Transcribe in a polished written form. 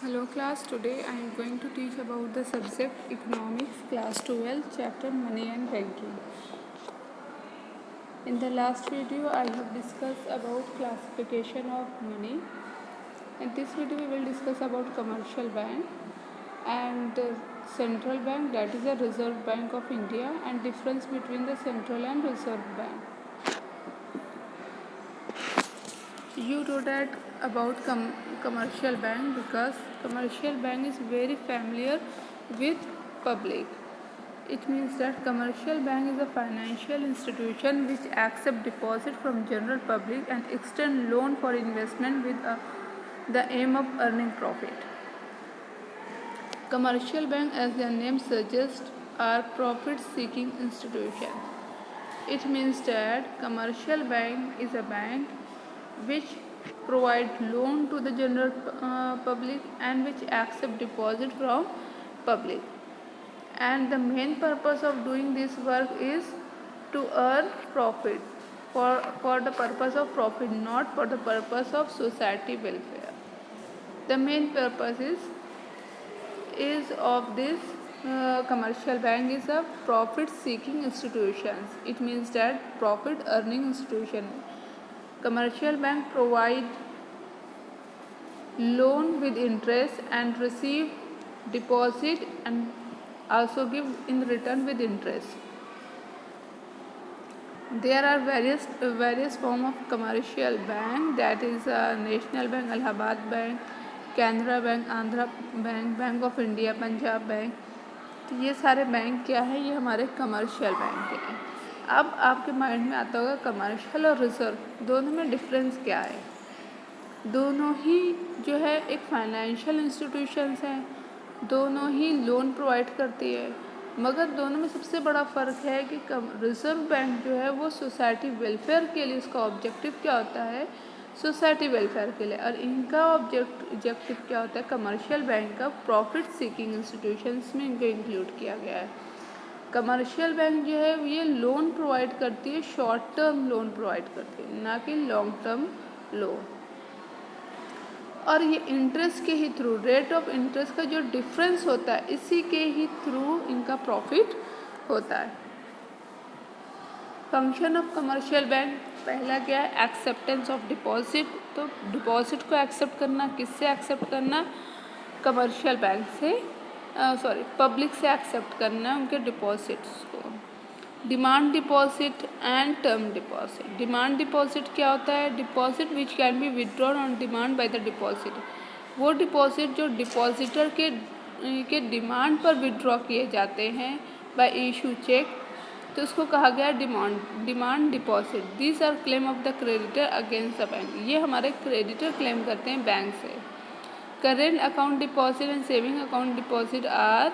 Hello class, today I am going to teach about the subject Economics, class 12, chapter Money and Banking. In the last video I have discussed about classification of money. In this video we will discuss about commercial bank and central bank, that is the Reserve Bank of India, and difference between the central and reserve bank. You know that about commercial bank because commercial bank is very familiar with public. It means that commercial bank is a financial institution which accept deposit from general public and extend loan for investment with the aim of earning profit. Commercial bank, as their name suggests, are profit-seeking institutions. It means that commercial bank is a bank which provide loan to the general public and which accept deposit from public, and the main purpose of doing this work is to earn profit for the purpose of profit, not for the purpose of society welfare. The main purpose is of this commercial bank is a profit seeking institutions. It means that profit earning institution. Commercial bank provide loan with interest and receive deposit and also give in return with interest. There are various form of commercial bank, that is National Bank, Allahabad Bank, Canara Bank, Andhra Bank, Bank of India, Punjab bank. तो ये सारे bank क्या है, ये हमारे commercial bank हैं. अब आपके माइंड में आता होगा कमर्शियल और रिजर्व दोनों में डिफरेंस क्या है. दोनों ही जो है एक फाइनेंशियल इंस्टीट्यूशंस हैं, दोनों ही लोन प्रोवाइड करती है, मगर दोनों में सबसे बड़ा फ़र्क है कि रिजर्व बैंक जो है वो सोसाइटी वेलफेयर के लिए, उसका ऑब्जेक्टिव क्या होता है, सोसाइटी वेलफेयर के लिए, और इनका ऑब्जेक्टिव क्या होता है, कमर्शियल बैंक का प्रॉफिट सीकिंग इंस्टीट्यूशंस में इनको इंक्लूड किया गया है. कमर्शियल बैंक जो है ये लोन प्रोवाइड करती है, शॉर्ट टर्म लोन प्रोवाइड करती है, ना कि लॉन्ग टर्म लोन. और ये इंटरेस्ट के ही थ्रू, रेट ऑफ इंटरेस्ट का जो डिफरेंस होता है इसी के ही थ्रू इनका प्रॉफिट होता है. फंक्शन ऑफ कमर्शियल बैंक, पहला क्या है, एक्सेप्टेंस ऑफ डिपॉजिट. तो डिपॉजिट को एक्सेप्ट करना, किससे एक्सेप्ट करना, कमर्शियल बैंक से पब्लिक से एक्सेप्ट करना उनके डिपॉजिट्स को. Demand deposit and term deposit. Demand deposit क्या होता है, deposit which can be withdrawn on demand by the deposit. वो डिपॉजिट जो डिपॉजिटर के डिमांड पर विड्रॉ किए जाते हैं बाय इशू चेक, तो उसको कहा गया demand deposit. These are claim of the creditor against the bank. ये हमारे क्रेडिटर क्लेम करते हैं बैंक से. Current account deposit and saving account deposit are